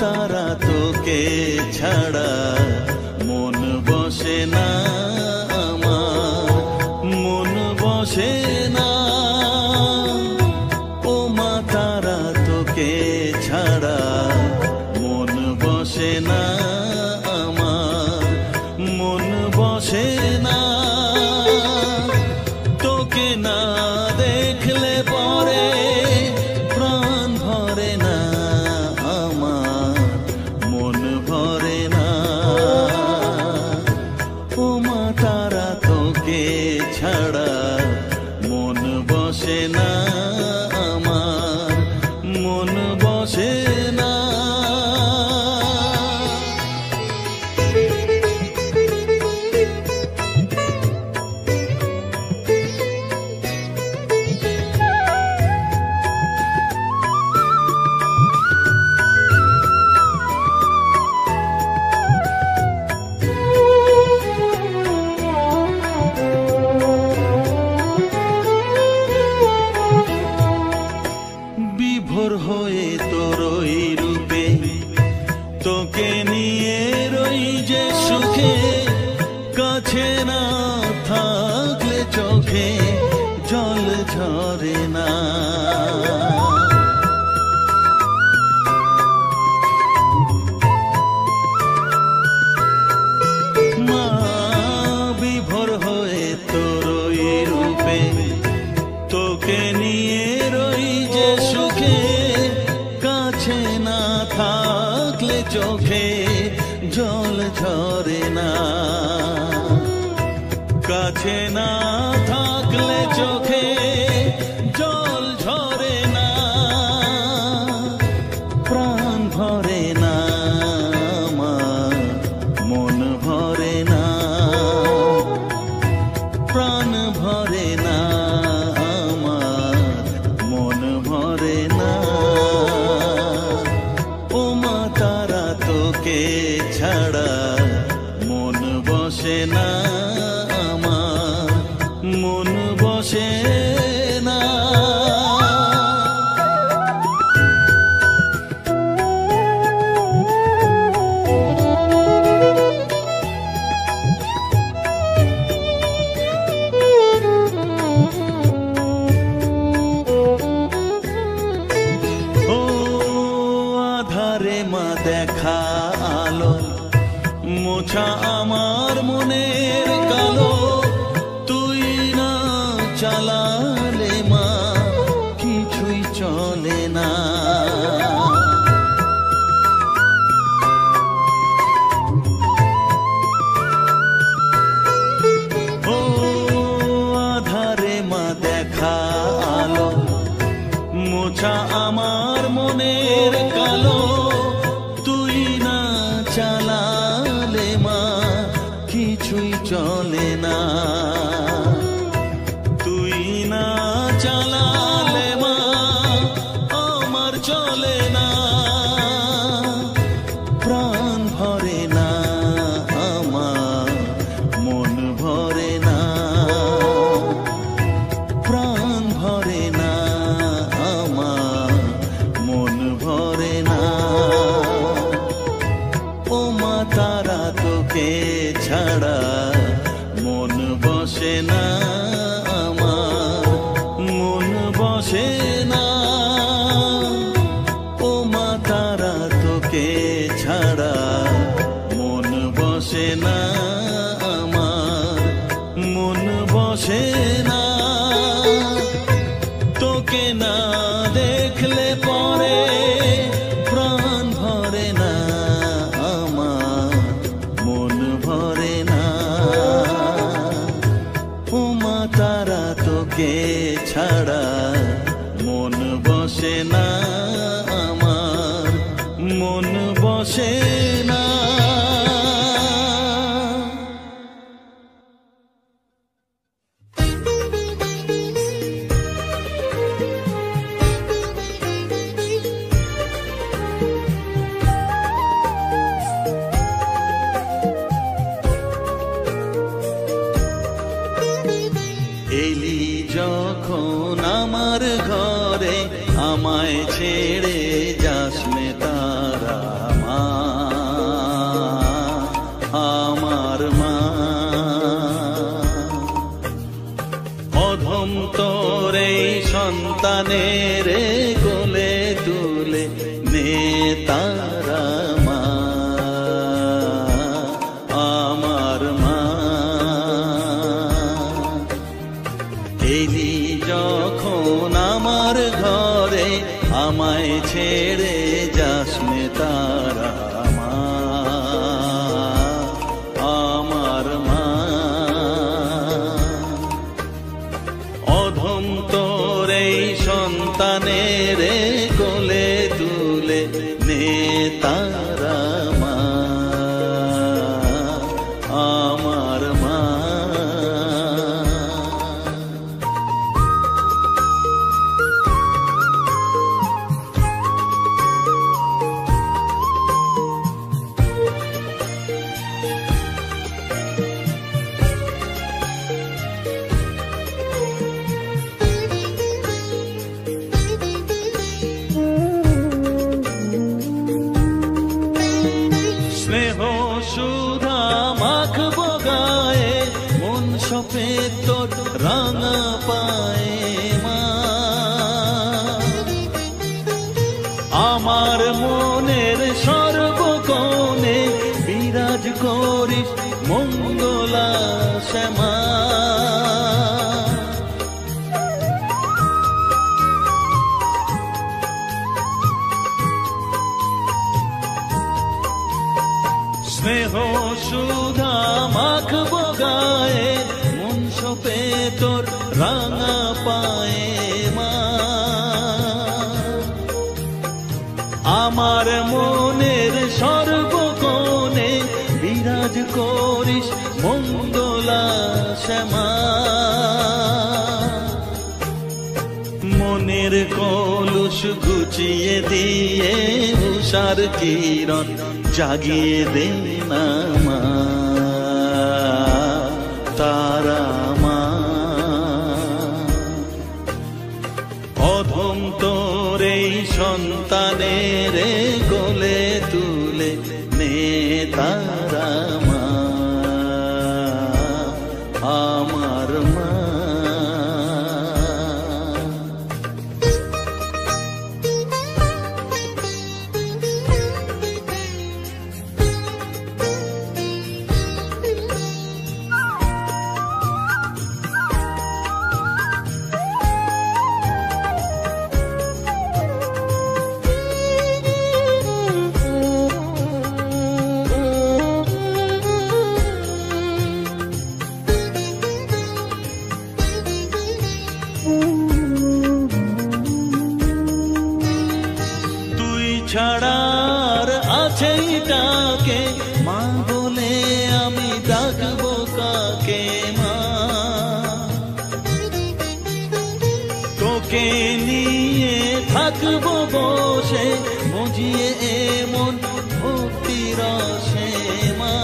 তারা তোকে ছাড়া মন বসে না আমার, মন বসে না। ও মা তারা তোকে ছাড়া মন বসে না আমার, মন বসে না। তোকে না দেখলে পরে প্রাণ ভরে না আমার, মন ভরে না। ও মা তারা তোকে ছাড়া মন বসে না আমার, মন বসে না। বিভোর হয়ে তোরই রূপে তোকে নিয়ে রই যে সুখে, কাছে না থাকলে চোখে জল ঝরে না। মা বিভোর হয়ে তোরই রূপে তোকে নিয়ে রই যে সুখে, কাছে না থাকলে চোখে জল ঝরে না। কাছে না থাকলে চোখে জল ঝরে না, প্রাণ ভরে না আমার, মন ভরে না, প্রাণ ভরে না আমার, মন ভরে না। ও মা তারা তোকে ছাড়া মন বসে না আমার, মন বসে না। ও আধারে মা দেখা আলো, মোছা আমার মনের কালো। তুই না চালালে মা কিছুই চলে না। ও আধারে মা দেখা আলো, মোছা আমার মনের কালো। তুই না চালালে মা কিছুই চলে না। তুই না চালালে মা আমার চলে না, প্রাণ ভরে না আমার, মন ভরে না, প্রাণ ভরে না আমার, মন ভরে না। ও মা তারা তোকে ছাড়া মন বসে না আমার, মন বসে না। ও মা তারা তোকে ছাড়া মন বসে না আমার, মন বসে না। তোকে না দেখলে পরে প্রাণ ভরে না আমার, মন ভরে না। ও মা তারা তোকে ছাড়া মন বসে না আমার, মন বসে না। এলি যখন আমার ঘরে, আমায় ছেড়ে যাস নে তারা সন্তানের কোলে তুলে নে তারা মা, আমার মা। এলি যখন আমার ঘরে আমায় ছেড়ে যাস নে তারা মা, আমার মা। অধম তোর এই সন্তানের কোলে তুলে নে তারা মা, আমার মা। স্নেহ সুধা মাখবো গায়ে, মন সফেদ তোর রাঙা পায়ে মা। আমার মনের সর্বকোণে বিরাজ করিস মঙ্গলা শ্যামা। স্নেহ সুধা মাখবো গায়ে, মন সপে তোর রাঙা পায়ে মা। আমার মনের সর্বকোণে বিরাজ করিস মঙ্গলা শ্যামা। মনের কলুষ ঘুচিয়ে দিয়ে উষার কিরণ জাগিয়ে দে না মা, তারা মা। অধম তোর এই সন্তানের কোলে তুলে নে তারা মা, আমার মা। ছাড়ার আছে তাকে মা বলে আমি ডাকবো কাকে মা। তোকে নিয়ে থাকবো বসে মজিয়ে এমন ভক্তি রসে মা।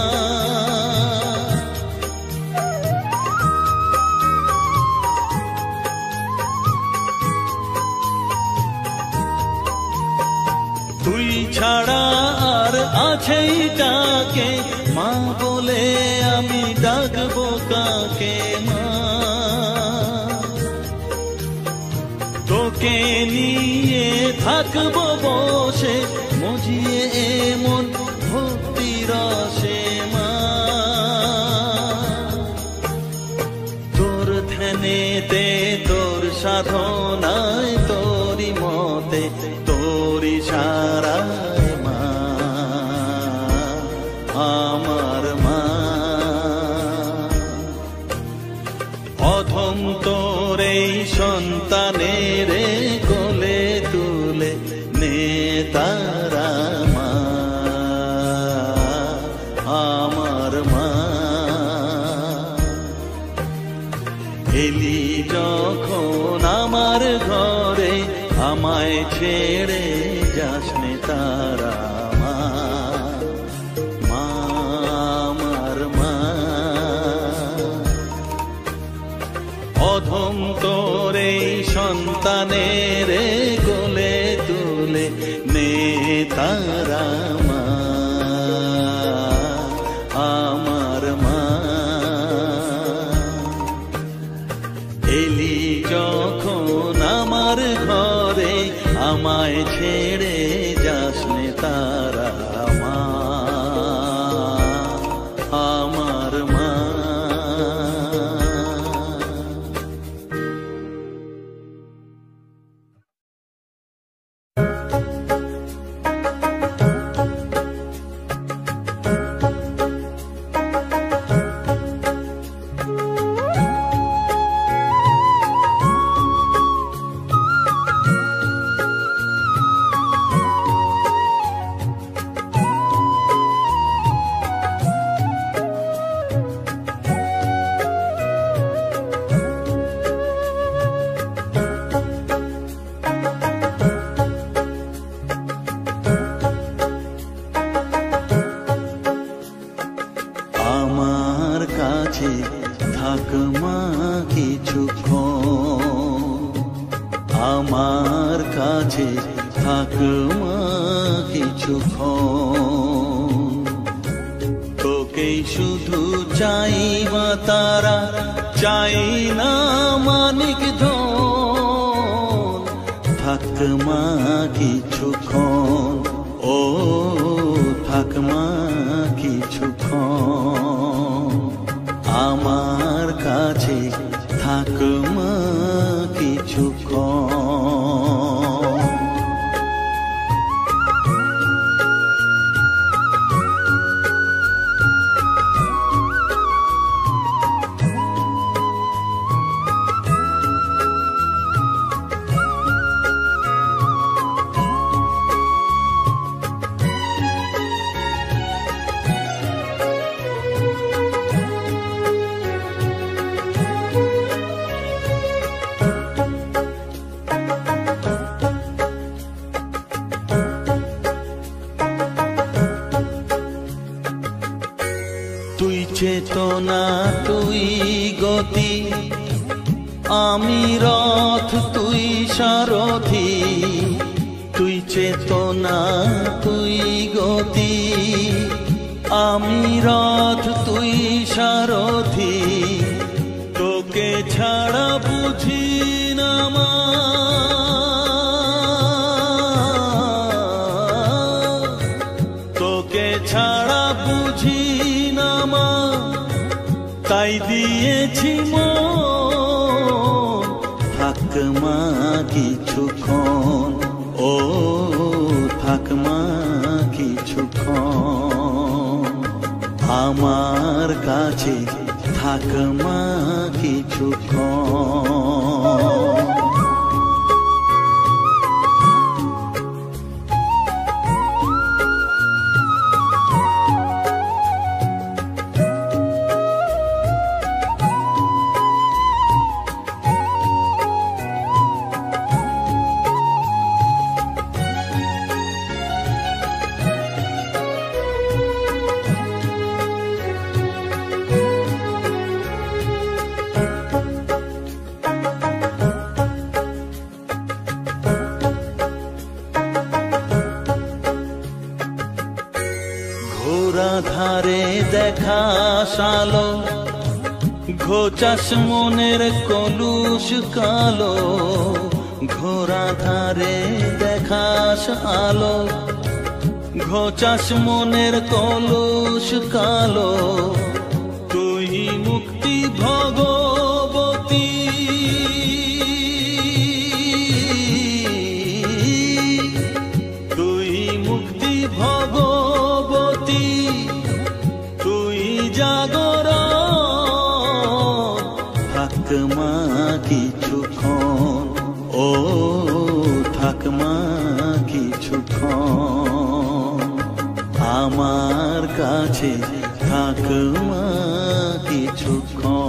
তুই ছাড়া আর আছে তাকে মা বলে আমি ডাকবো কাকে মা। তোকে নিয়ে থাকবো বসে মজিয়ে এমন ভক্তি রসে মা। তোর ধ্যানেতে তোর সাধনায় তোরি মতে তোরি সারায় মা, আমার মা। অধম তোর এই সন্তানের কোলে তুলে নে তারা মা, আমার মা। এলি যখন আমার ঘরে আমায় ছেড়ে যাস নে তারা মা, আমার মা। অধম তোর এই সন্তানের কোলে তুলে নে তারা মা, আমার মা। এলি যখন আমার আমায় ছেড়ে যাস নে তারা মা, আমার মা। আমার কাছে থাক মা কিছুক্ষণ, আমার কাছে থাক মা কিছুক্ষণ। তোকেই শুধু চাই মা তারা, চাই না মানিক ধন। থাক মা কিছুক্ষণ, ও থাক মা কিছুক্ষণ। আমার কাছে থাক মা কিছুক্ষণ। তুই চেতনা তুই গতি, আমি রথ তুই সারথি। তুই চেতনা তুই গতি, আমি রথ তুই সারথি। তোকে ছাড়া বুঝি না মা, তোকে ছাড়া বুঝি না মা। তাই দিয়েছি মন, থাক মা কিছুক্ষণ, ও থাক মা কিছুক্ষণ। আমার কাছে থাক মা কিছুক্ষণ। ঘোরা ধারে দেখা সালো, ঘোচাস মনের কলুষ কালো। ঘোরা ধারে দেখাস আলো, ঘোচাস মনের কলুষ কালো। তুই মুক্তি ভগবতী, তুই মুক্তি ভগবতী। তুই জাগরণ, থাক মা কিছুক্ষণ, ও থাক মা কিছুক্ষণ। আমার কাছে থাক মা কিছুক্ষণ।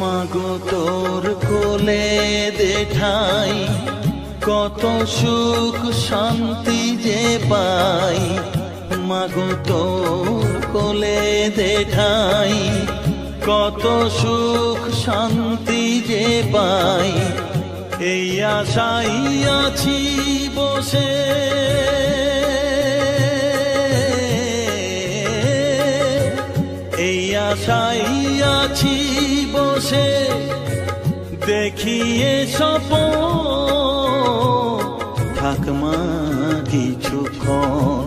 মাগো তোর কোলে দেখাই কত সুখ শান্তি পাই, মাগো তোর কোলে দেখাই, কত সুখ শান্তি যে পাই, এই আশাই আছি বসে। এই আশাই আছি বসে, দেখিয়ে স্বপন থাকমা কিছুক্ষণ,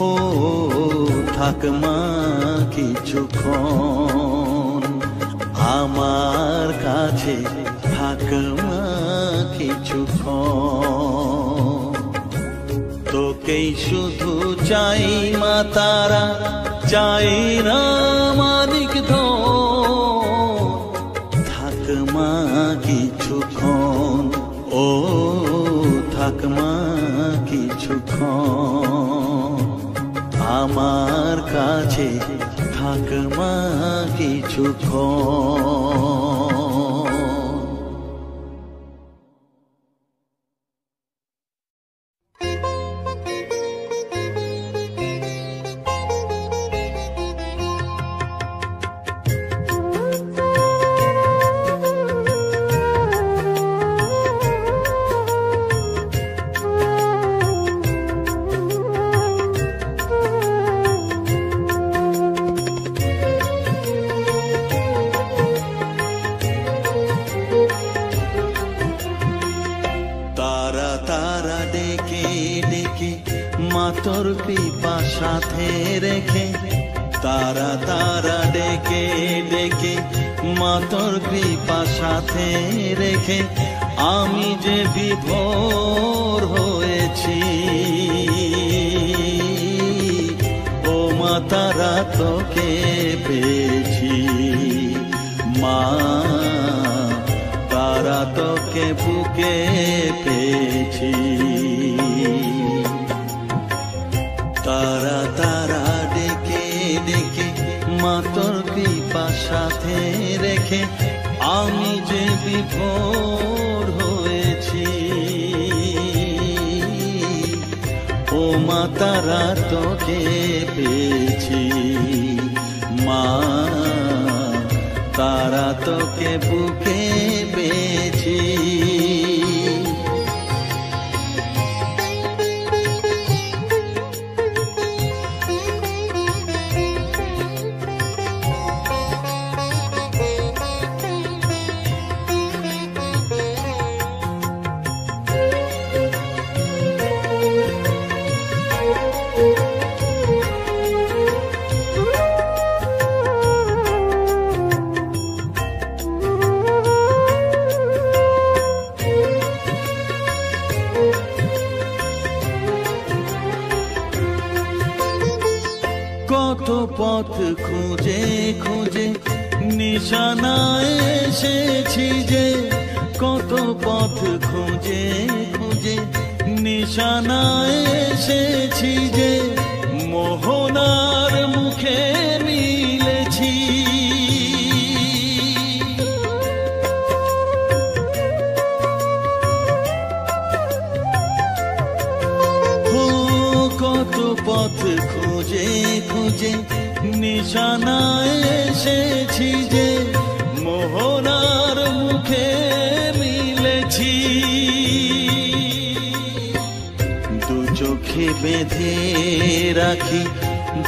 ও থাকমা কিছুক্ষণ আমার কাছে, থাকমা কিছুক্ষণ। তোকেই শুধু চাই মা তারা, চাই না মানিক ধন, থাকমা কিছুক্ষণ, ও থাকমা কিছুক্ষণ আমার কাছে, থাকমা কিছুক্ষণ। তোর কৃপা সাথে রেখে, তারা তারা ডেকে ডেকে মা তোর কৃপা সাথে রেখে, আমি যে বিভোর হয়েছি, ও মা তারা তোকে পেয়েছি, মা তারা তোকে বুকে পেয়েছি। তারা তারা ডেকে ডেকে মা তোর কৃপা সাথে রেখে, আমি যে বিভোর হয়েছি, ও মা তারা তোকে পেয়েছি, মা তারা তোকে বুকে পেয়েছি। কত পথ খুঁজে খুঁজে নিশানায় এসেছি যে, কত পথ খুঁজে খুঁজে নিশানায় এসেছি যে, মোহনার মুখে মিলেছি। কত পথ খুঁজে খুঁজে নিশানায় এসেছি যে, মোহনার মুখে মিলেছি। দু চোখে বেঁধে রাখি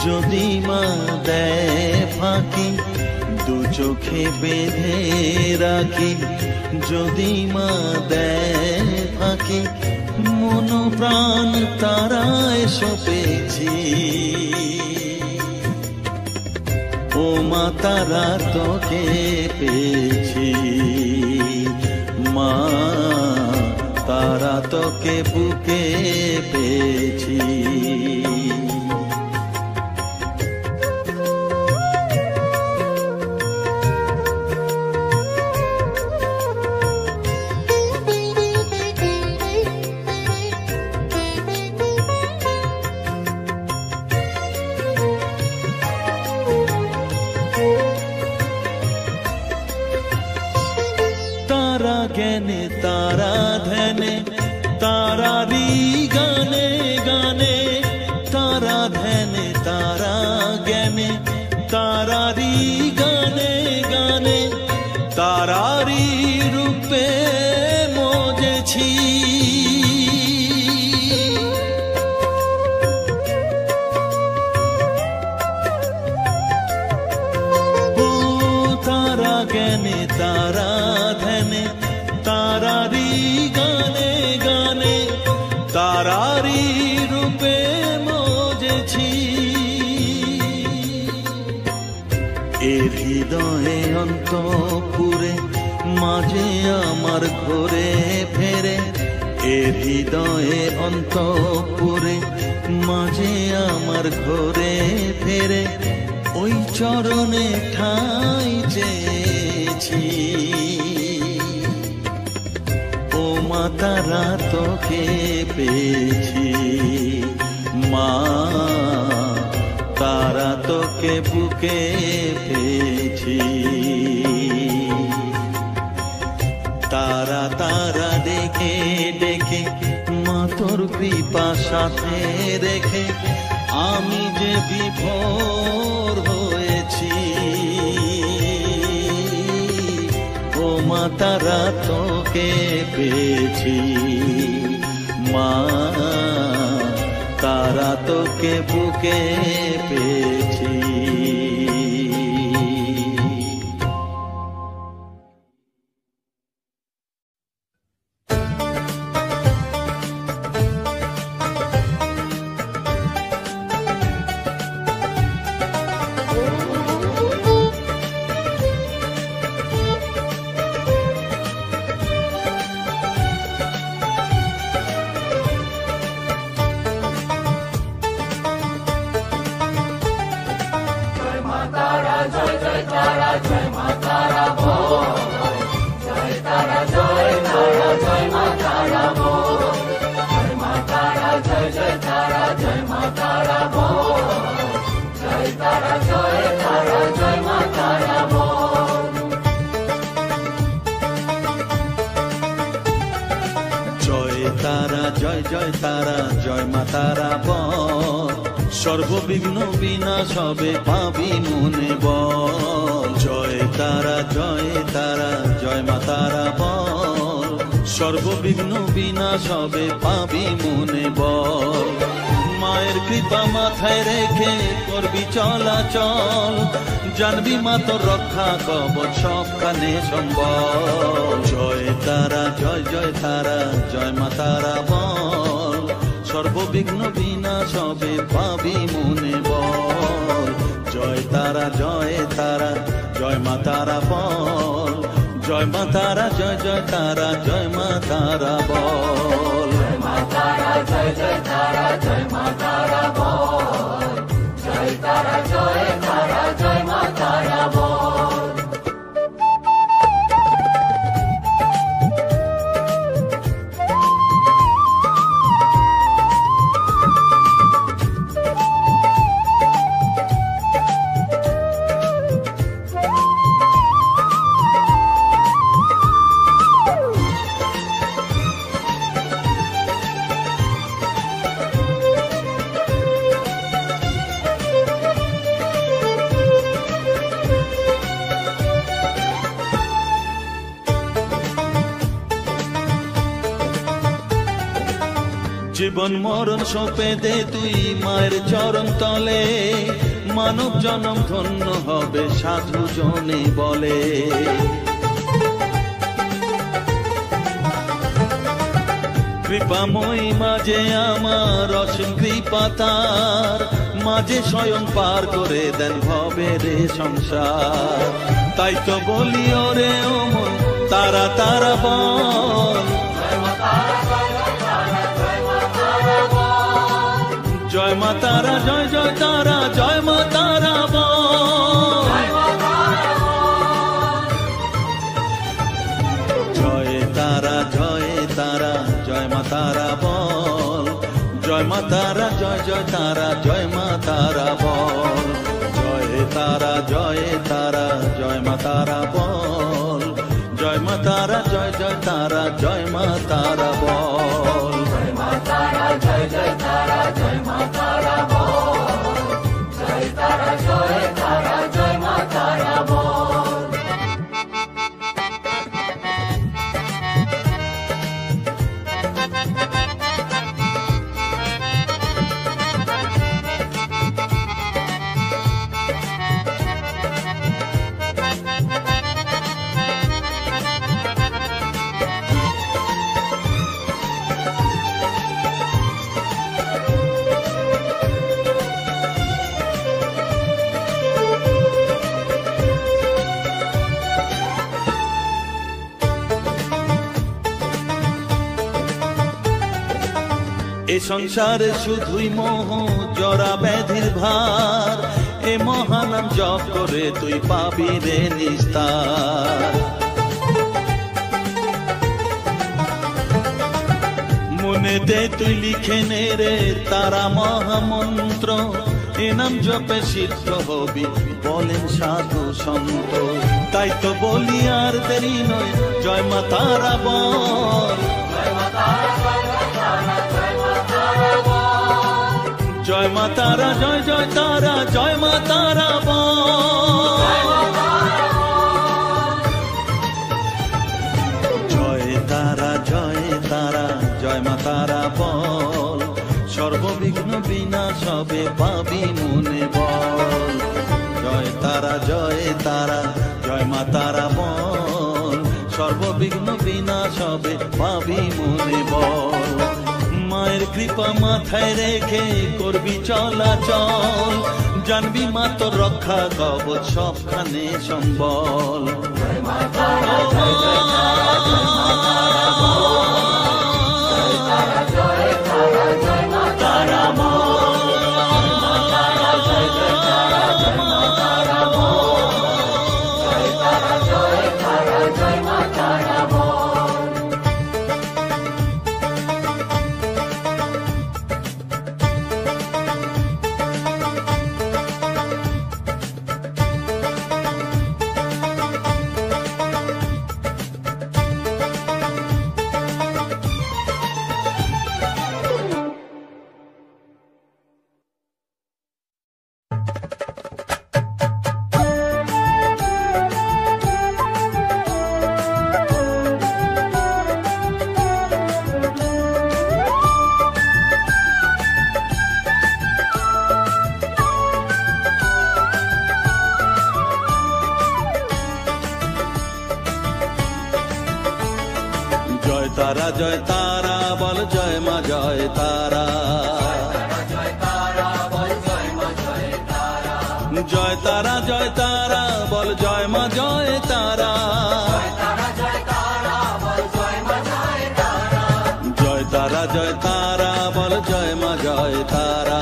যদি মা দেয় ফাঁকি, দু চোখে বেঁধে রাখি যদি মা দেয় ফাঁকি, মন প্রাণ তারায় সপেছি, ও মা তারা তোকে পেয়েছি, মা তারা তোকে বুকে পেয়েছি। तारा ज्ञाने तारा ध्याने तारारी गाने गाने তারারি রূপে মজেছি তারা জ্ঞানে তারা ধ্যানে তারারি গানে গানে তারারি রূপে মজেছি এর হৃদয়ে অন্তপুরে মাঝে আমার ঘরে ফেরে এর হৃদয়ে অন্তপুরে মাঝে আমার ঘরে ফেরে ওই চরণে ঠাঁই চেয়েছি ও মা তারা তোকে পেয়েছি মা তারা তোকে বুকে পেয়েছি তারা তারা ডেকে ডেকে মা তোর কৃপা সাথে রেখে আমি যে বিভোর হয়েছি ও মা তারা তোকে পেয়েছি মা তারা তোকে বুকে পেয়েছি সর্ববিঘ্ন বিনাশ হবে পাবি মনে বল জয় তারা জয় মা তারা বল সর্ববিঘ্ন বিনাশ হবে পাবি মনে বল মায়ের কৃপা মাথায় রেখে করবি চলাচল জানবি মা তোর রক্ষা কবচ সবখানে সম্বল জয় তারা জয় মা তারা বল সর্ববিঘ্ন বিনাশ হবে পাবি মনে বল জয় তারা জয় মা তারা বল জয় মা তারা জয় তারা জয় মা তারা বল জয় মা তারা জয় মা তারা বল জয় তারা জয় মা তারা বল জীবন মরণ সঁপে দে তুই মায়ের চরণ তলে মানব জনম ধন্য হবে সাধু জনে বলে কৃপাময়ী মাঝে আমার অসীম কৃপা তার মাঝে স্বয়ং পার করে দেন ভবের সংসার তাই তো বলি ওরে ও মন তারা তারা বল জয় মা তারা জয় তারা জয় মা তারা বল জয় তারা জয় মা তারা বল জয় মা তারা জয় তারা জয় মা তারা বল জয় তারা জয় মা তারা বল জয় মা তারা জয় তারা জয় মা তারা বল জয় মা তারা জয় তারা জয় মা তারা বল জয় তারা জয় মা তারা বল সংসারে শুধুই মোহ জরা ব্যাধির ভার, এ মহানাম জপ করে তুই পাবি রে নিস্তার। মনেতে তুই লিখে নে রে তারা মহামন্ত্র, এ নাম জপে সিদ্ধ হবি বলেন সাধু সন্ত। তাই তো বলি আর দেরি নয়, জয় মা তারা বল, জয় মা তারা, জয় জয় তারা, জয় মা তারা বল, জয় তারা, জয় তারা, জয় মা তারা বল, সর্ববিঘ্ন বিনাশ হবে পাবি মনে বল। জয় তারা, জয় তারা, জয় মা তারা বল, সর্ববিঘ্ন বিনাশ হবে পাবি মনে বল। মায়ের কৃপা মাথায় রেখে করবি চলাচল, জানবি মা তোর রক্ষা কবচ সবখানে সম্বল। তারা, জয় তারা বল, জয় মা জয় তারা, জয় তারা, জয় তারা বল, জয় মা জয় তারা, জয় তারা, জয় তারা বল, জয় মা জয় তারা,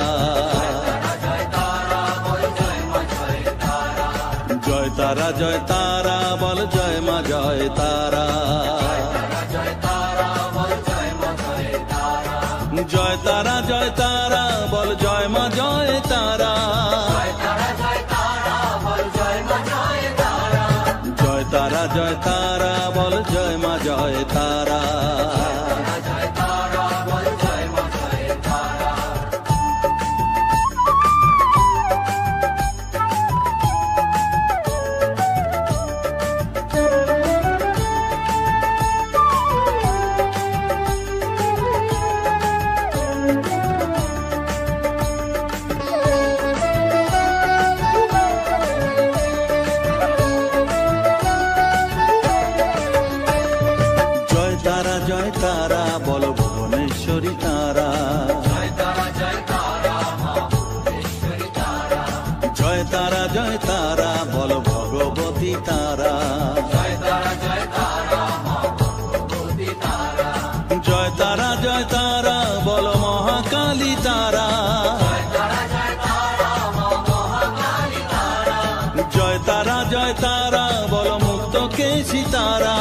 জয় তারা, জয় তারা বল, জয় মা জয় তারা, জয় তারা, জয় তারা বল, জয় মা জয় তারা, জয় তারা, জয় তারা বল, জয় মা জয় তারা। জয় তারা বল, ভুবনেশ্বরী তারা, জয় তারা, জয় তারা বল, ভগবতী তারা, জয় তারা, জয় তারা বল, মহাকালী তারা, জয় তারা, জয় তারা বল, মুক্ত কেশী তারা,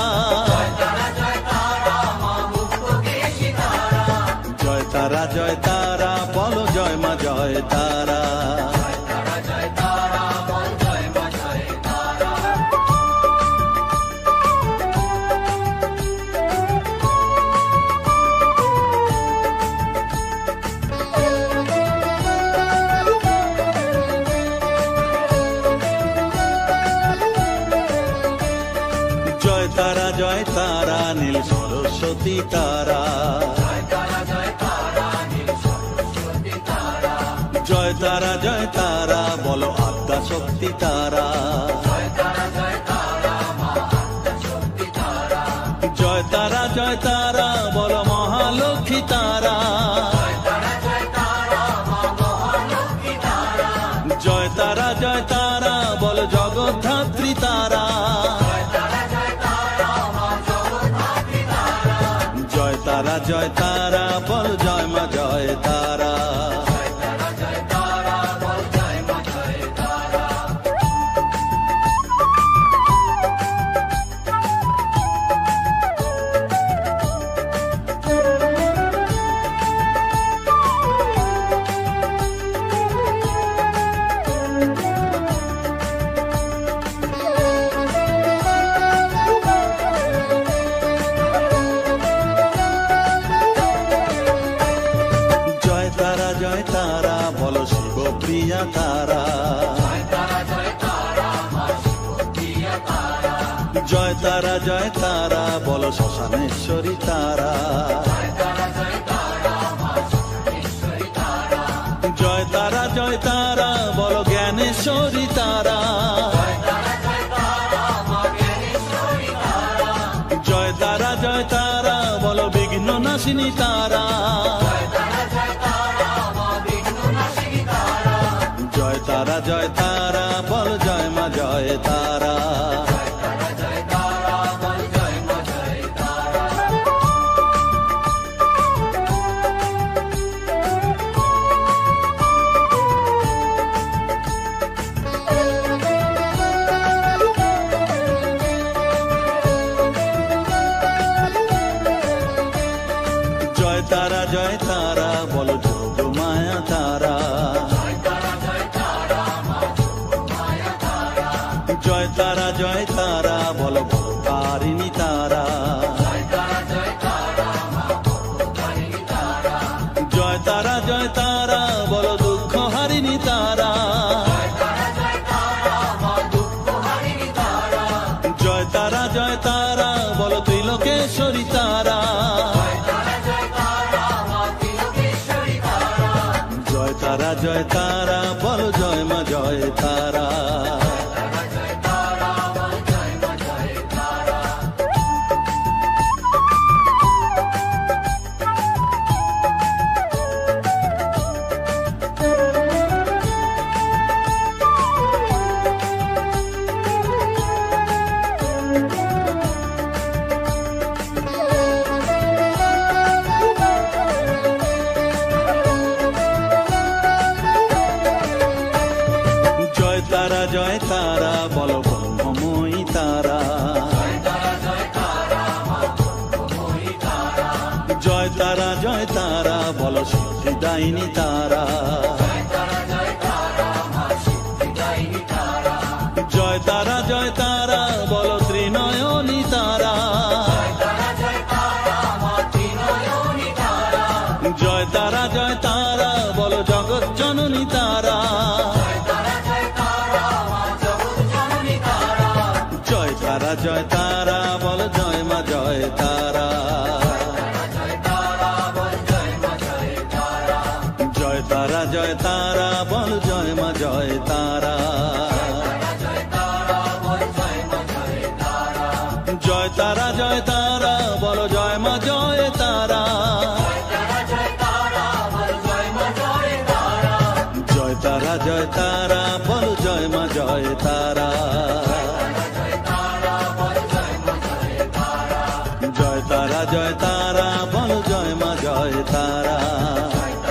জয় তারা, জয় তারা বল, জয় মা জয় তারা। জয় তারা, জয় তারা নীল সরস্বতী তারা, জয় তারা, জয় তারা বলো আদ্যা শক্তি তারা, জয় তারা, জয় তারা বলো মহালক্ষ্মী তারা, জয় তারা, জয় তারা বলো জগদ্ধাত্রী তারা, জয় তারা, জয় তারা বল, জয় মা জয় প্রিয়া তারা, জয় তারা জয় তারা বলো শ্মশানেশ্বরী তারা, জয় তারা বলো জ্ঞানেশ্বরী তারা, জয় তারা বলো বিঘ্ন নাশিনী তারা, জয় তারা বল জয় মা জয় তারা। জয় তারা বলো যোগ মায়া তারা, জয় তারা বলো তারিণী তারা, জয় তারা বলো দুঃখ হারিণী তারা, জয় তারা বলো ত্রিলোকেশ্বরী তারা, জয় তারা বলো জয় মা জয় তারা। জয় তারা বলো ব্রহ্মময়ী তারা, জয় তারা বলো সিদ্ধিদায়িনী তারা, জয় তারা বলো ত্রিনয়নী তারা, জয় তারা বলো জগৎ জননী তারা, জয় তারা বল জয় মা জয় তারা, জয় তারা বল জয় মা জয় তারা, জয় তারা বল জয় মা জয় তারা, জয় তারা বল জয় মা জয় তারা, জয় তারা বল জয় মা জয় তারা,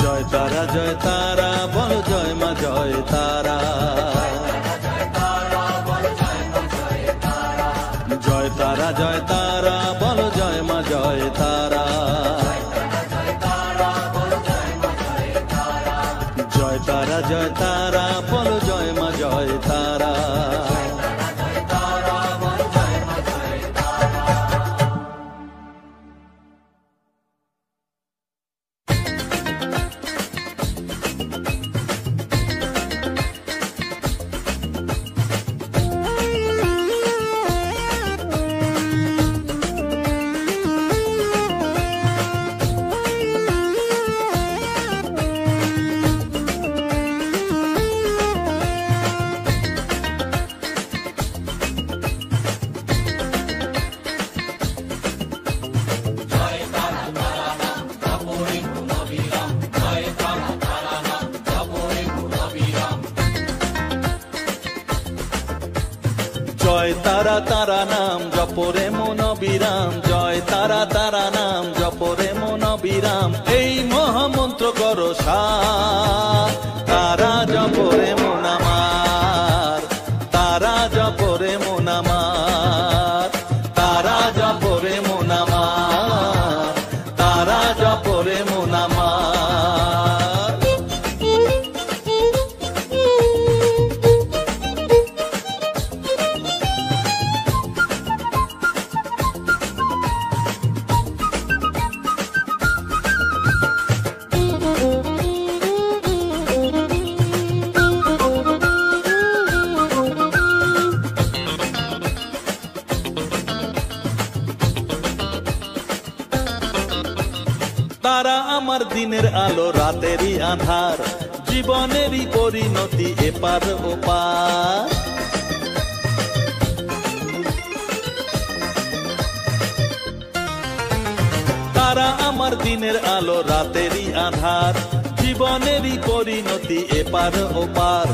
জয় তারা বল জয় মা জয় তারা, জয় তারা বল জয় মা জয় তারা, জয় তারা বল জয় মা জয় তারা। জয় তারা তারা নাম জপরে মন বিরাম, জয় তারা তারা নাম জপরে মন বিরাম, এই মহামন্ত্র করো সার, তারা জপরে মন আমার, তারা জপরে মন আমার, তারা জপরে মন আমার, তারা জপরে মন আমার। তারা আমার দিনের আলো রাতেরই আধার, জীবনেরই পরিণতি এপার ওপার। তারা আমার দিনের আলো রাতেরই আধার, জীবনেরই পরিণতি এপার ওপার।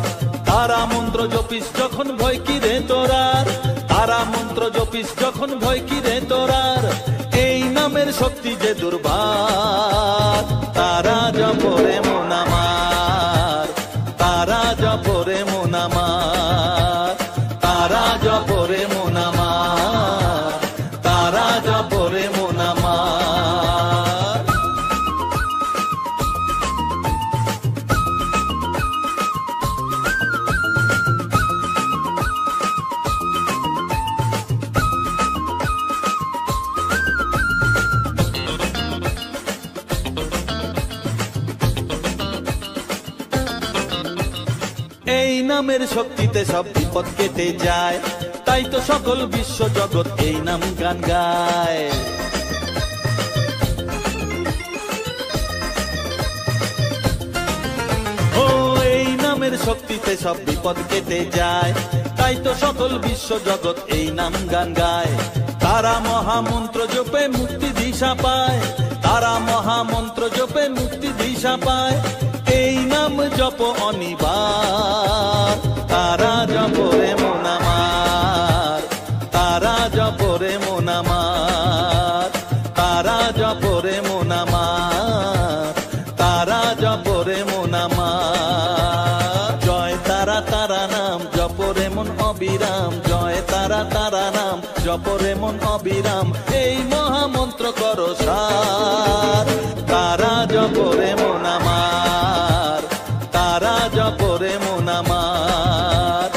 তারা মন্ত্র জপিস যখন ভয় কি রে তোরার, তারা মন্ত্র জপিস যখন ভয় কি রে তোরার, এই নামের শক্তি যে দুর্বার। তারা জপরে মন আমার, তারা জপরে মন আমার, তারা জপরে মন আমার, তারা জপরে মন আমার। এই নামের শক্তিতে সব বিপদ কেটে যায়, তাই তো সকল বিশ্ব জগৎ এই নাম গান গায়। ও এই নামের শক্তিতে সব বিপদ কেটে যায়, তাই তো সকল বিশ্ব জগৎ এই নাম গান গায়। তারা মহামন্ত্র জপে মুক্তি দিশা পায়, তারা মহামন্ত্র জপে মুক্তি দিশা পায়, এই নাম জপ অনিবার। তারা জপরে মন আমার, তারা জপরে মন আমার, তারা জপরে মন আমার, তারা জপরে মন আমার। জয় তারা তারা নাম জপরে মন অবিরাম, জয় তারা তারা নাম জপরে মন অবিরাম, এই মহামন্ত্র করো সার। তারা জপরে মন আমার, তারা জপরে মন আমার,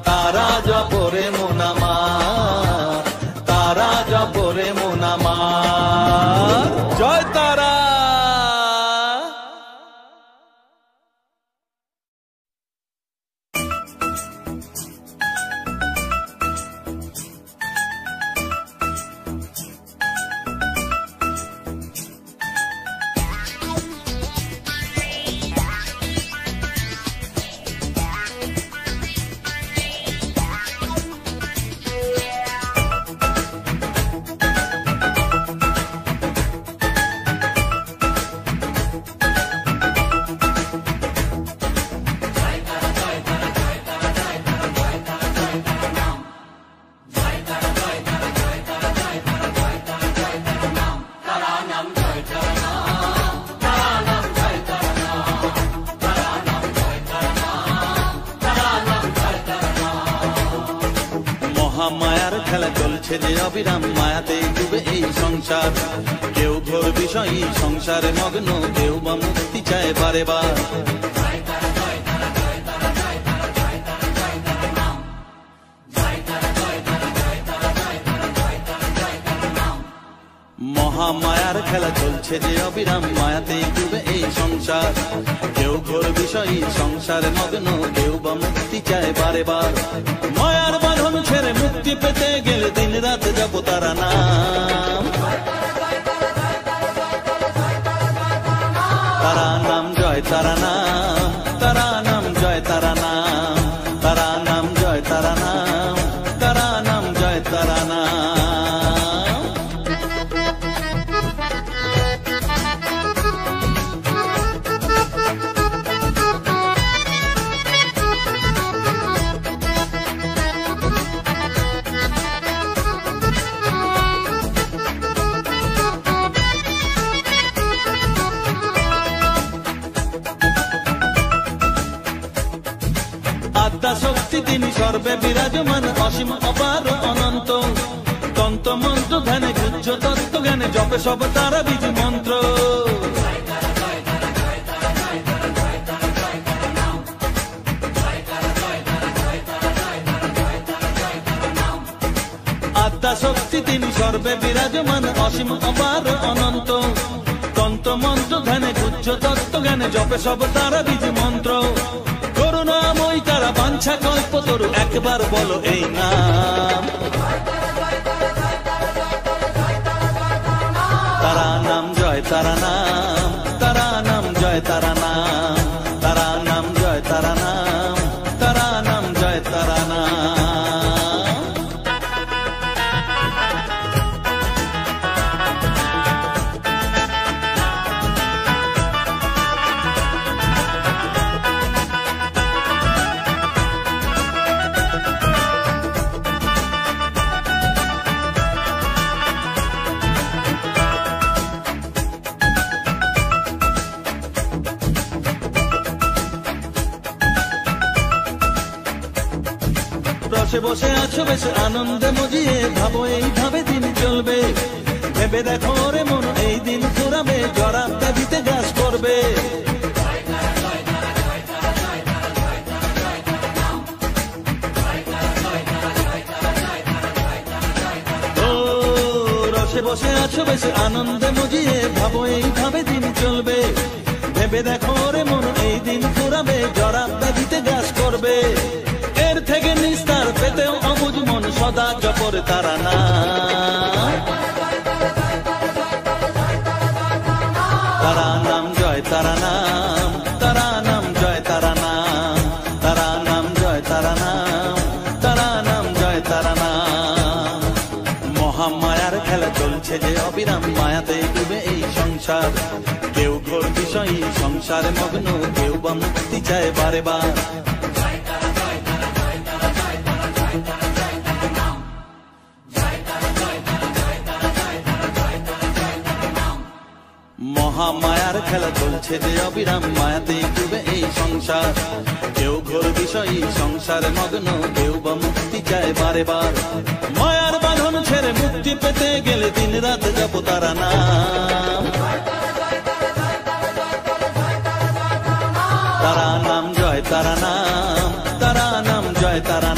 তারা জপরে মন আমার, তারা জপরে মন আমার। জয় তারা। মায়ার খেলা চলছে যে অবিরাম, মায়াতে ডুবে এই সংসার। কেউ ঘোর বিষয়ী সংসারে মগ্ন, কেউ বা মুক্তি চায় বারে বার। মহামায়ার খেলা চলছে যে অবিরাম, মায়াতে ডুবে এই সংসার। কেউ ঘোর বিষয়ী সংসারে মগ্ন, কেউ বা মুক্তি চায় বারে বার। মায়ার বাঁধন ছেড়ে মুক্তি পেতে গেলে দিন রাত জপ তারা নাম, তারা নাম জয় তারা নাম, তারা নাম জয় তারা নাম, তারা নাম জয় তারা নাম, তারা নাম জয় তারা নাম। আত্মা শক্তি তিনি সর্বে বিরাজমান, অসীম অপার অনন্ত। তন্ত্র মন্ত্র ধ্যানে গুহ্য তত্ত্ব জ্ঞানে জপে সব তারা বীজ মন্ত্র। আত্মা শক্তি তিনি সর্বে বিরাজমান, অসীম অপার অনন্ত। তন্ত্র মন্ত্র ধ্যানে গুহ্য তত্ত্ব জ্ঞানে জপে সব তারা বীজ মন্ত্র। করুণাময় তারা বাঞ্ছা কল্পতরু, একবার বলো এই নাম, তারা নাম জয় তারা নাম, জয় তারা নাম, তারা নাম জয় তারা নাম, তারা নাম জয় তারা নাম। রসে বসে আছো বেশ আনন্দে মজিয়ে, ভাবো এইভাবে দিন চলবে, ভেবে দেখো রে মন এই দিন ফুরাবে, জরা ব্যাধিতে গ্রাস করবে। ও রসে বসে আছো বেশ আনন্দে মজিয়ে, ভাবো এইভাবে দিন চলবে, ভেবে দেখো রে মন এই দিন ফুরাবে, জরা ব্যাধিতে গ্রাস করবে। এর থেকে নিস্তার পেতেও অবুঝ মন সদা জপর তারা নাম, তারা নাম জয় তারা নাম, তারা নাম জয় তারা নাম, তারা নাম জয় তারা নাম, তারা নাম জয় তারা নাম। মহামায়ার খেলা চলছে যে অবিরাম, মায়াতে ডুবে এই সংসার, কেউ ঘোর বিষয়ী সংসারে মগ্ন, কেউ বা মুক্তি চায় বারে বার। মহামায়ার খেলা চলছে যে অবিরাম, মায়াতে ডুবে এই সংসার, কেউ ঘোর বিষয়ী সংসারে মগ্ন, কেউ বা মুক্তি চায় বারে বার। মায়ার বাঁধন ছেড়ে মুক্তি পেতে গেলে দিন রাত জপ তারা নাম, তারা নাম জয় তারা নাম, তারা নাম জয় তারা